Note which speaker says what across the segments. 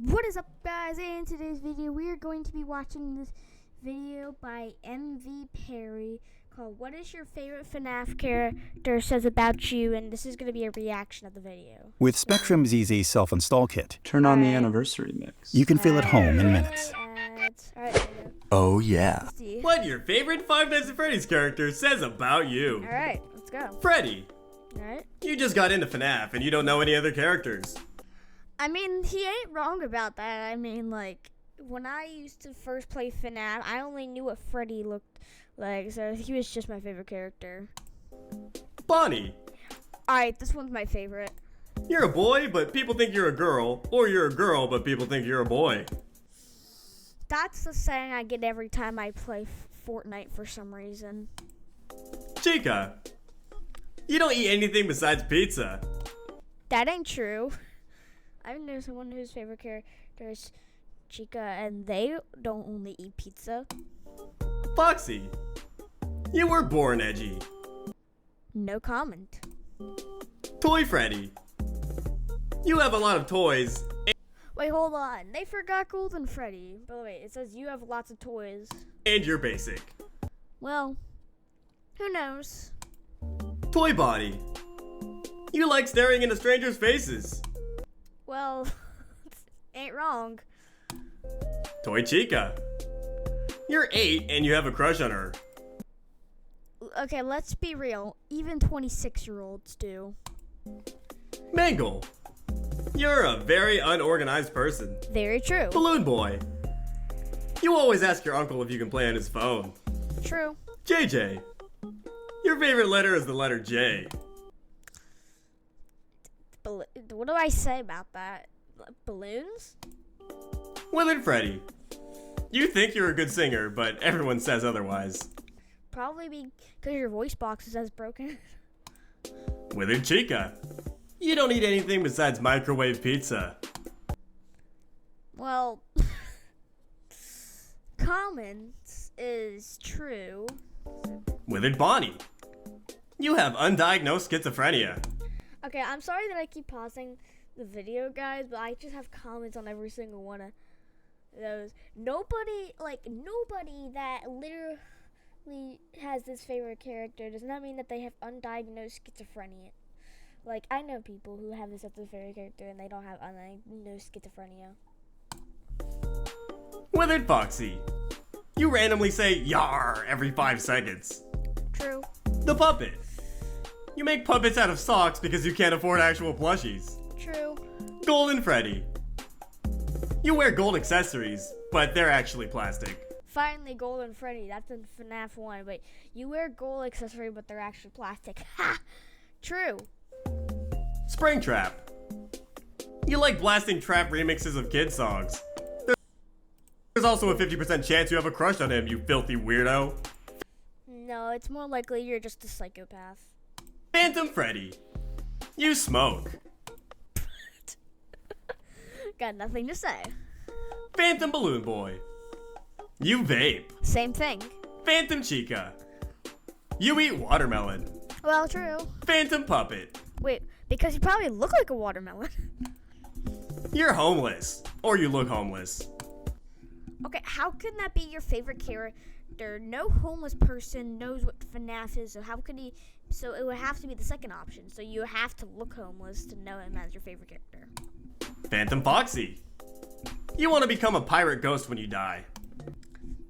Speaker 1: What is up, guys? In today's video we are going to be watching this video by MV Perry called "What is your favorite FNAF character says about you?" and this is going to be a reaction of the video.
Speaker 2: With Spectrum ZZ self-install kit,
Speaker 3: turn on the anniversary mix.
Speaker 2: you can feel at home in minutes.
Speaker 3: Oh yeah.
Speaker 4: What your favorite Five Nights at Freddy's character says about you.
Speaker 1: Alright, let's go.
Speaker 4: Freddy,
Speaker 1: Alright.
Speaker 4: you just got into FNAF and you don't know any other characters.
Speaker 1: I mean, he ain't wrong about that. I mean, like, when I used to first play FNAF, I only knew what Freddy looked like, so he was just my favorite character.
Speaker 4: Bonnie,
Speaker 1: Alright, this one's my favorite.
Speaker 4: you're a boy, but people think you're a girl, or you're a girl, but people think you're a boy.
Speaker 1: That's the saying I get every time I play Fortnite for some reason.
Speaker 4: Chica, you don't eat anything besides pizza.
Speaker 1: That ain't true. I know someone whose favorite character is Chica, and they don't only eat pizza.
Speaker 4: Foxy, you were born edgy.
Speaker 1: No comment.
Speaker 4: Toy Freddy, you have a lot of toys.
Speaker 1: Wait, hold on. They forgot Golden Freddy. By the way, it says you have lots of toys.
Speaker 4: And you're basic.
Speaker 1: Well, who knows?
Speaker 4: Toy Body, you like staring into strangers' faces.
Speaker 1: Well, ain't wrong.
Speaker 4: Toy Chica, you're 8 and you have a crush on her.
Speaker 1: Okay, let's be real. Even 26-year-olds do.
Speaker 4: Mangle, you're a very unorganized person.
Speaker 1: Very true.
Speaker 4: Balloon Boy, you always ask your uncle if you can play on his phone.
Speaker 1: True.
Speaker 4: JJ, your favorite letter is the letter J.
Speaker 1: What do I say about that? Balloons?
Speaker 4: Withered Freddy, you think you're a good singer, but everyone says otherwise.
Speaker 1: Probably because your voice box is as broken.
Speaker 4: Withered Chica, you don't eat anything besides microwave pizza.
Speaker 1: Well, comments is true.
Speaker 4: Withered Bonnie, you have undiagnosed schizophrenia.
Speaker 1: Okay, I'm sorry that I keep pausing the video, guys, but I just have comments on every single one of those. Nobody that literally has this favorite character does not mean that they have undiagnosed schizophrenia. Like, I know people who have this as their favorite character and they don't have undiagnosed schizophrenia.
Speaker 4: Withered Foxy, you randomly say "yar" every 5 seconds.
Speaker 1: True.
Speaker 4: The Puppet, you make puppets out of socks because you can't afford actual plushies.
Speaker 1: True.
Speaker 4: Golden Freddy, you wear gold accessories, but they're actually plastic.
Speaker 1: Finally, Golden Freddy. That's in FNAF 1. But you wear gold accessory, but they're actually plastic. Ha! True.
Speaker 4: Springtrap, you like blasting trap remixes of kid songs. There's also a 50% chance you have a crush on him, you filthy weirdo.
Speaker 1: No, it's more likely you're just a psychopath.
Speaker 4: Phantom Freddy, you smoke.
Speaker 1: Got nothing to say.
Speaker 4: Phantom Balloon Boy, you vape.
Speaker 1: Same thing.
Speaker 4: Phantom Chica, you eat watermelon.
Speaker 1: Well, true.
Speaker 4: Phantom Puppet,
Speaker 1: Wait, because you probably look like a watermelon.
Speaker 4: you're homeless, or you look homeless.
Speaker 1: Okay, how can that be your favorite character? No homeless person knows what FNAF is, so how could he? So it would have to be the second option. So you have to look homeless to know him as your favorite character.
Speaker 4: Phantom Foxy, you want to become a pirate ghost when you die.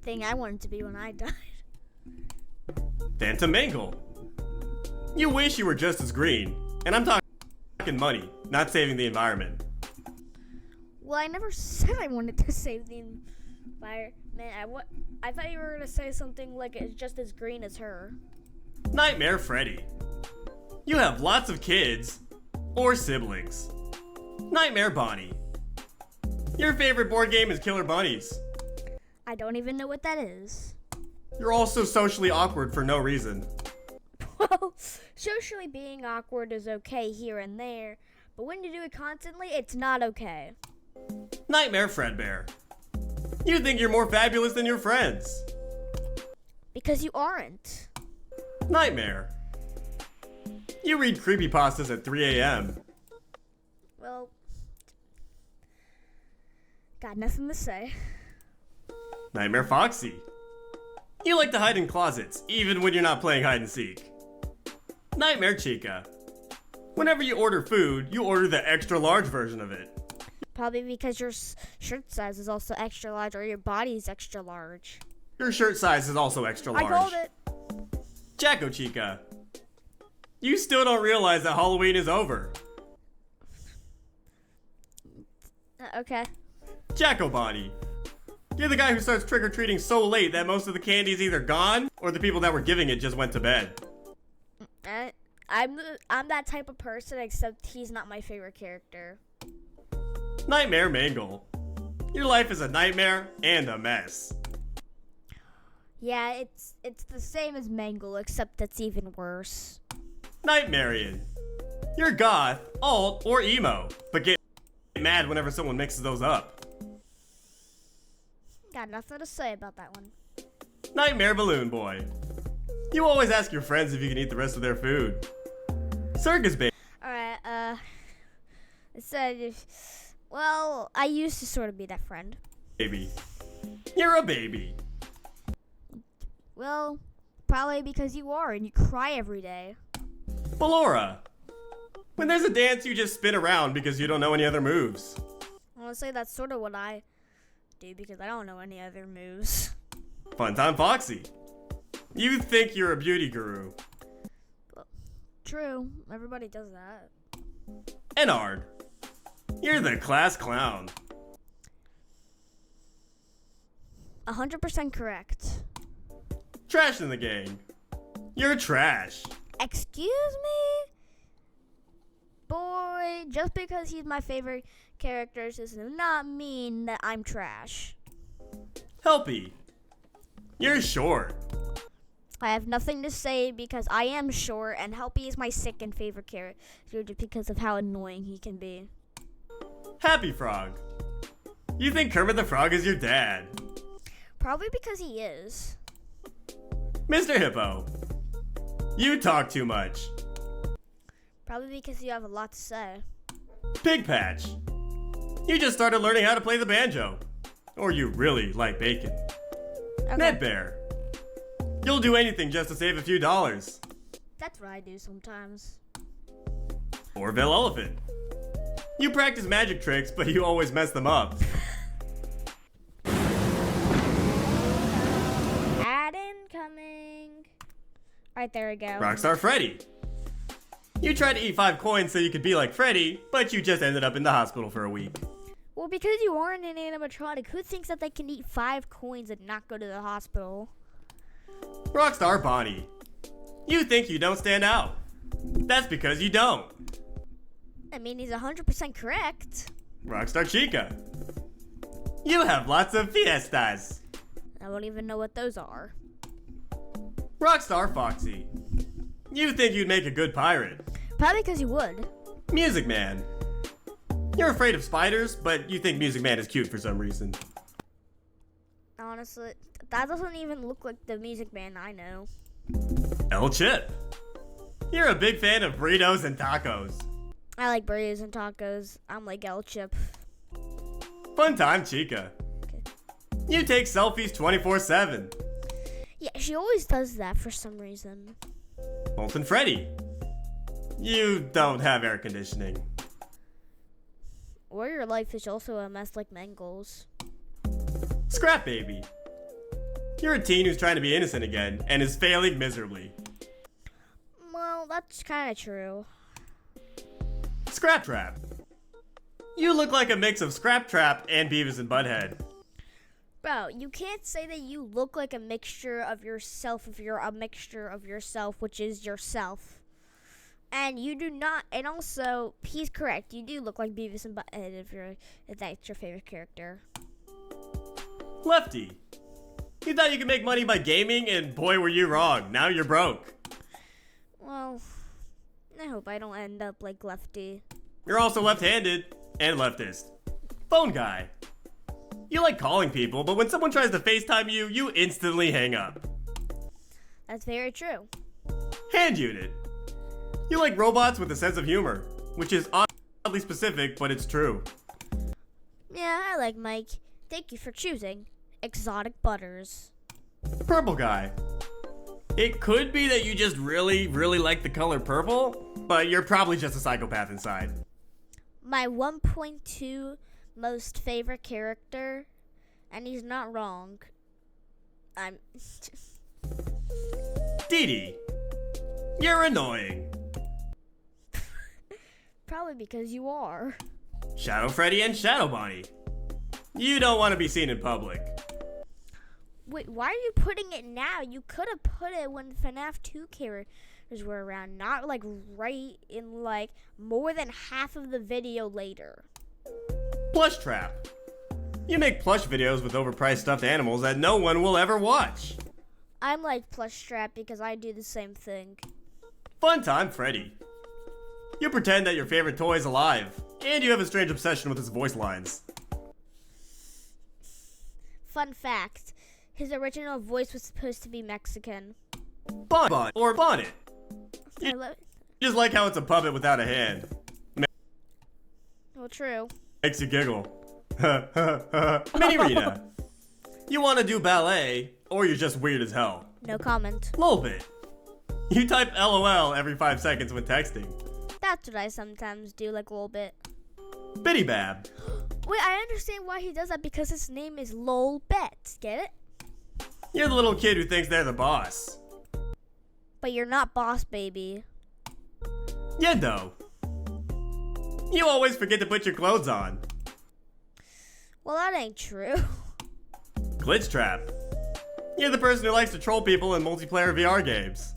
Speaker 1: Thing I wanted to be when I died.
Speaker 4: Phantom Mangle, you wish you were just as green, and I'm talking money, not saving the environment.
Speaker 1: Well, I never said I wanted to save the environment. I thought you were gonna say something like it's just as green as her.
Speaker 4: Nightmare Freddy, you have lots of kids or siblings. Nightmare Bonnie, your favorite board game is Killer Bunnies.
Speaker 1: I don't even know what that is.
Speaker 4: You're also socially awkward for no reason.
Speaker 1: Well, socially being awkward is okay here and there, but when you do it constantly, it's not okay.
Speaker 4: Nightmare Fredbear, you think you're more fabulous than your friends.
Speaker 1: Because you aren't.
Speaker 4: Nightmare, you read creepypastas at 3 a.m.
Speaker 1: Well, Got nothing to say.
Speaker 4: Nightmare Foxy. You like to hide in closets, even when you're not playing hide and seek. Nightmare Chica. Whenever you order food, you order the extra large version of it.
Speaker 1: Probably because your shirt size is also extra large, or your body's extra large.
Speaker 4: Your shirt size is also extra large.
Speaker 1: I called it.
Speaker 4: Jacko Chica. You still don't realize that Halloween is over.
Speaker 1: Okay.
Speaker 4: Jacko Body. You're the guy who starts trick-or-treating so late that most of the candy is either gone or the people that were giving it just went to bed.
Speaker 1: I'm that type of person, except he's not my favorite character.
Speaker 4: Nightmare Mangle. Your life is a nightmare and a mess.
Speaker 1: Yeah, it's the same as Mangle, except it's even worse.
Speaker 4: Nightmarian. You're goth, alt, or emo, but get mad whenever someone mixes those up.
Speaker 1: Got nothing to say about that one.
Speaker 4: Nightmare Balloon Boy. You always ask your friends if you can eat the rest of their food. Circus Baby.
Speaker 1: Alright, it said, well, I used to sort of be that friend.
Speaker 4: Baby. You're a baby.
Speaker 1: Well, probably because you are, and you cry every day.
Speaker 4: Ballora. When there's a dance, you just spin around because you don't know any other moves.
Speaker 1: Honestly, that's sort of what I do, because I don't know any other moves.
Speaker 4: Funtime Foxy. You think you're a beauty guru.
Speaker 1: Well, true, everybody does that.
Speaker 4: Enard. You're the class clown.
Speaker 1: 100% correct.
Speaker 4: Trash in the gang. You're trash.
Speaker 1: Excuse me? Boy, just because he's my favorite character does not mean that I'm trash.
Speaker 4: Helpy. You're short.
Speaker 1: I have nothing to say because I am short, and Helpy is my second favorite character just because of how annoying he can be.
Speaker 4: Happy Frog. You think Kermit the Frog is your dad.
Speaker 1: Probably because he is.
Speaker 4: Mr. Hippo. You talk too much.
Speaker 1: Probably because you have a lot to say.
Speaker 4: Pig Patch. You just started learning how to play the banjo. Or you really like bacon.
Speaker 1: Okay.
Speaker 4: Ned Bear. You'll do anything just to save a few dollars.
Speaker 1: That's what I do sometimes.
Speaker 4: Orville Elephant. You practice magic tricks, but you always mess them up.
Speaker 1: Ad incoming. Right, there we go.
Speaker 4: Rockstar Freddy. You tried to eat 5 coins so you could be like Freddy, but you just ended up in the hospital for a week.
Speaker 1: Well, because you aren't an animatronic, who thinks that they can eat 5 coins and not go to the hospital?
Speaker 4: Rockstar Bonnie. You think you don't stand out. That's because you don't.
Speaker 1: I mean, he's 100% correct.
Speaker 4: Rockstar Chica. You have lots of fiestas.
Speaker 1: I don't even know what those are.
Speaker 4: Rockstar Foxy. You think you'd make a good pirate.
Speaker 1: Probably because you would.
Speaker 4: Music Man. You're afraid of spiders, but you think Music Man is cute for some reason.
Speaker 1: Honestly, that doesn't even look like the Music Man I know.
Speaker 4: El Chip. You're a big fan of burritos and tacos.
Speaker 1: I like burritos and tacos. I'm like El Chip.
Speaker 4: Funtime Chica.
Speaker 1: Okay.
Speaker 4: You take selfies 24/7.
Speaker 1: Yeah, she always does that for some reason.
Speaker 4: Molten Freddy. You don't have air conditioning.
Speaker 1: Or your life is also a mess like Mangle's.
Speaker 4: Scrap Baby. You're a teen who's trying to be innocent again and is failing miserably.
Speaker 1: Well, that's kind of true.
Speaker 4: Scrap Trap. You look like a mix of Scrap Trap and Beavis and Butthead.
Speaker 1: Bro, you can't say that you look like a mixture of yourself if you're a mixture of yourself, which is yourself. And you do not, and also, he's correct, you do look like Beavis and Butthead if that's your favorite character.
Speaker 4: Lefty. You thought you could make money by gaming, and boy were you wrong. Now you're broke.
Speaker 1: Well, I hope I don't end up like Lefty.
Speaker 4: You're also left-handed and leftist. Phone Guy. You like calling people, but when someone tries to FaceTime you, you instantly hang up.
Speaker 1: That's very true.
Speaker 4: Hand Unit. You like robots with a sense of humor, which is oddly specific, but it's true.
Speaker 1: Yeah, I like Mike. Thank you for choosing Exotic Butters.
Speaker 4: Purple guy. It could be that you just really like the color purple, but you're probably just a psychopath inside.
Speaker 1: My 1.2 most favorite character, and he's not wrong. I'm...
Speaker 4: Dee Dee. You're annoying.
Speaker 1: Probably because you are.
Speaker 4: Shadow Freddy and Shadow Bonnie. You don't want to be seen in public.
Speaker 1: Wait, why are you putting it now? You could have put it when FNAF 2 characters were around, not like right in like more than half of the video later.
Speaker 4: Plush Trap. You make plush videos with overpriced stuffed animals that no one will ever watch.
Speaker 1: I'm like Plush Strap because I do the same thing.
Speaker 4: Fun Time Freddy. You pretend that your favorite toy is alive, and you have a strange obsession with his voice lines.
Speaker 1: Fun fact, his original voice was supposed to be Mexican.
Speaker 4: Bonnet or Bonnet.
Speaker 1: I love it.
Speaker 4: Just like how it's a puppet without a hand.
Speaker 1: Well, true.
Speaker 4: Makes you giggle. Mini Rita. You want to do ballet, or you're just weird as hell.
Speaker 1: No comment.
Speaker 4: Lolbit. You type LOL every 5 seconds when texting.
Speaker 1: That's what I sometimes do, like a little bit.
Speaker 4: Bitty Bab.
Speaker 1: Wait, I understand why he does that because his name is Lol Bet. Get it?
Speaker 4: You're the little kid who thinks they're the boss.
Speaker 1: But you're not Boss Baby.
Speaker 4: Yendo. You always forget to put your clothes on.
Speaker 1: Well, that ain't true.
Speaker 4: Glitch Trap. You're the person who likes to troll people in multiplayer VR games.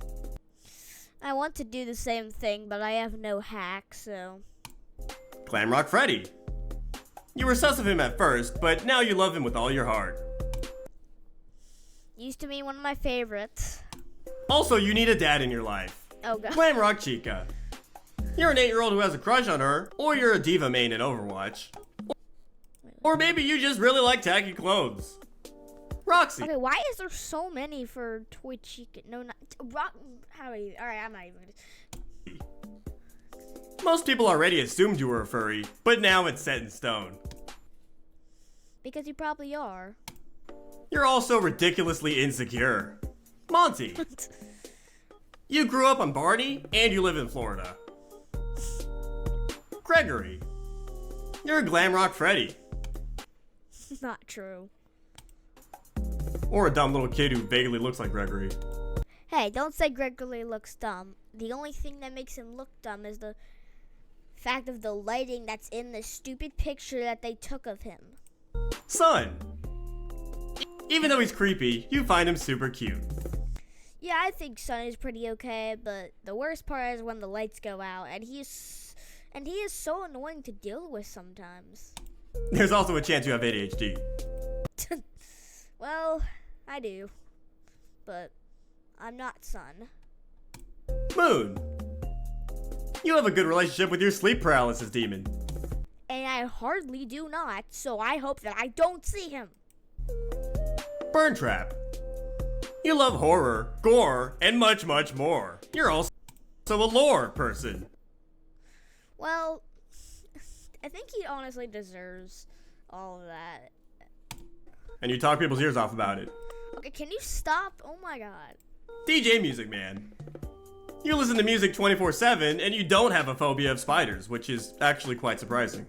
Speaker 1: I want to do the same thing, but I have no hack, so...
Speaker 4: Glamrock Freddy. You were sus of him at first, but now you love him with all your heart.
Speaker 1: Used to be one of my favorites.
Speaker 4: Also, you need a dad in your life.
Speaker 1: Oh, God.
Speaker 4: Glamrock Chica. You're an 8-year-old who has a crush on her, or you're a diva main in Overwatch. Or maybe you just really like tacky clothes. Roxy.
Speaker 1: Okay, why is there so many for Toy Chica? No, not... Alright, I'm not even...
Speaker 4: Most people already assumed you were a furry, but now it's set in stone.
Speaker 1: Because you probably are.
Speaker 4: You're also ridiculously insecure. Monty. You grew up on Barney, and you live in Florida. Gregory. You're a Glamrock Freddy.
Speaker 1: Not true.
Speaker 4: Or a dumb little kid who vaguely looks like Gregory.
Speaker 1: Hey, don't say Gregory looks dumb. The only thing that makes him look dumb is the fact of the lighting that's in the stupid picture that they took of him.
Speaker 4: Son. Even though he's creepy, you find him super cute.
Speaker 1: Yeah, I think Sun is pretty okay, but the worst part is when the lights go out, and he is so annoying to deal with sometimes.
Speaker 4: There's also a chance you have ADHD.
Speaker 1: Well, I do, but I'm not Sun.
Speaker 4: Moon. You have a good relationship with your sleep paralysis demon.
Speaker 1: And I hardly do not, so I hope that I don't see him.
Speaker 4: Burn Trap. You love horror, gore, and much more. You're also a lore person.
Speaker 1: Well, I think he honestly deserves all of that.
Speaker 4: And you talk people's ears off about it.
Speaker 1: Okay, can you stop? Oh my god.
Speaker 4: DJ Music Man. You listen to music 24/7 and you don't have a phobia of spiders, which is actually quite surprising.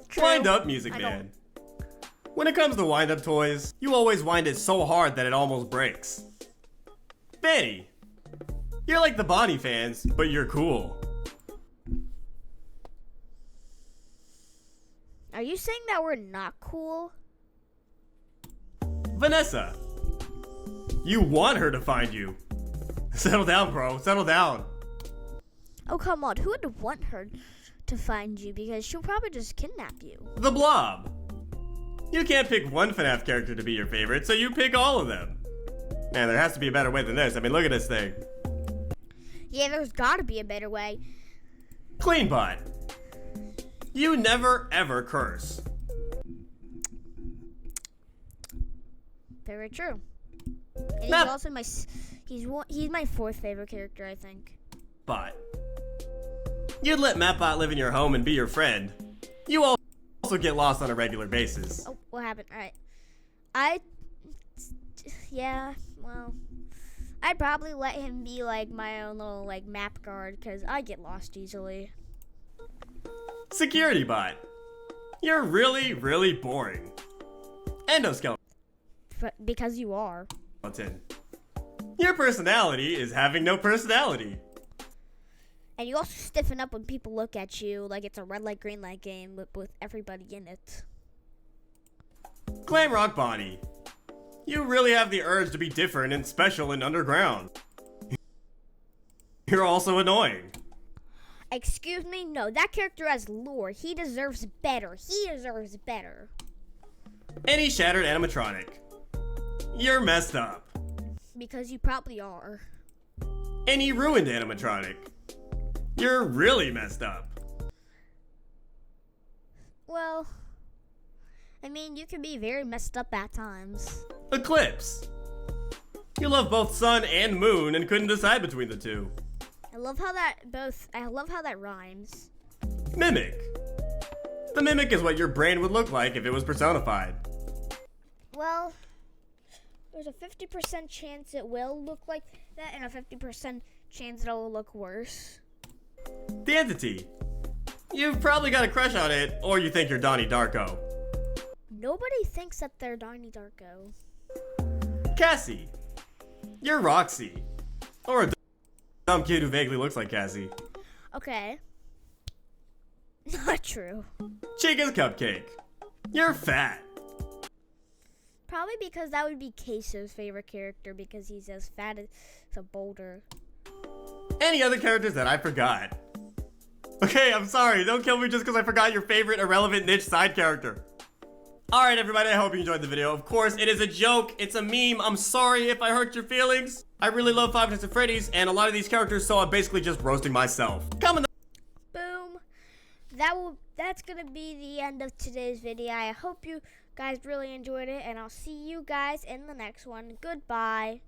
Speaker 1: True.
Speaker 4: Wind Up Music Man. When it comes to wind up toys, you always wind it so hard that it almost breaks. Benny. You're like the Bonnie fans, but you're cool.
Speaker 1: Are you saying that we're not cool?
Speaker 4: Vanessa. You want her to find you. Settle down, bro. Settle down.
Speaker 1: Oh, come on. Who would want her to find you? Because she'll probably just kidnap you.
Speaker 4: The Blob. You can't pick one FNAF character to be your favorite, so you pick all of them. Man, there has to be a better way than this. I mean, look at this thing.
Speaker 1: Yeah, there's gotta be a better way.
Speaker 4: Cleanbot. You never ever curse.
Speaker 1: Very true. And he's
Speaker 4: Map-
Speaker 1: also he's my fourth favorite character, I think.
Speaker 4: Bot. You'd let Mapbot live in your home and be your friend. You also also get lost on a regular basis.
Speaker 1: Oh, what happened? All right. Yeah, well, I'd probably let him be like my own little like map guard because I get lost easily.
Speaker 4: Security bot. You're really, really boring. Endoskeleton.
Speaker 1: But because you are.
Speaker 4: Your personality is having no personality.
Speaker 1: And you also stiffen up when people look at you like it's a red light, green light game with everybody in it.
Speaker 4: Glam Rock Bonnie. You really have the urge to be different and special and underground. You're also annoying.
Speaker 1: Excuse me? No, that character has lore. He deserves better. He deserves better.
Speaker 4: Any shattered animatronic. You're messed up.
Speaker 1: Because you probably are.
Speaker 4: Any ruined animatronic. You're really messed up.
Speaker 1: Well, I mean, you can be very messed up at times.
Speaker 4: Eclipse. You love both sun and moon and couldn't decide between the two.
Speaker 1: I love how that rhymes.
Speaker 4: Mimic. The mimic is what your brain would look like if it was personified.
Speaker 1: Well, there's a 50% chance it will look like that and a 50% chance it'll look worse.
Speaker 4: The Entity. You've probably got a crush on it, or you think you're Donnie Darko.
Speaker 1: Nobody thinks that they're Donnie Darko.
Speaker 4: Cassie. You're Roxy. Or a dumb kid who vaguely looks like Cassie.
Speaker 1: Okay. Not true.
Speaker 4: Chica's Cupcake. You're fat.
Speaker 1: Probably because that would be Queso's favorite character because he's as fat as a boulder.
Speaker 4: Any other characters that I forgot? Okay, I'm sorry. Don't kill me just because I forgot your favorite irrelevant niche side character. Alright everybody, I hope you enjoyed the video. Of course, it is a joke. It's a meme. I'm sorry if I hurt your feelings. I really love Five Nights at Freddy's and a lot of these characters, so I'm basically just roasting myself. Comment.
Speaker 1: Boom. That's gonna be the end of today's video. I hope you guys really enjoyed it, and I'll see you guys in the next one. Goodbye.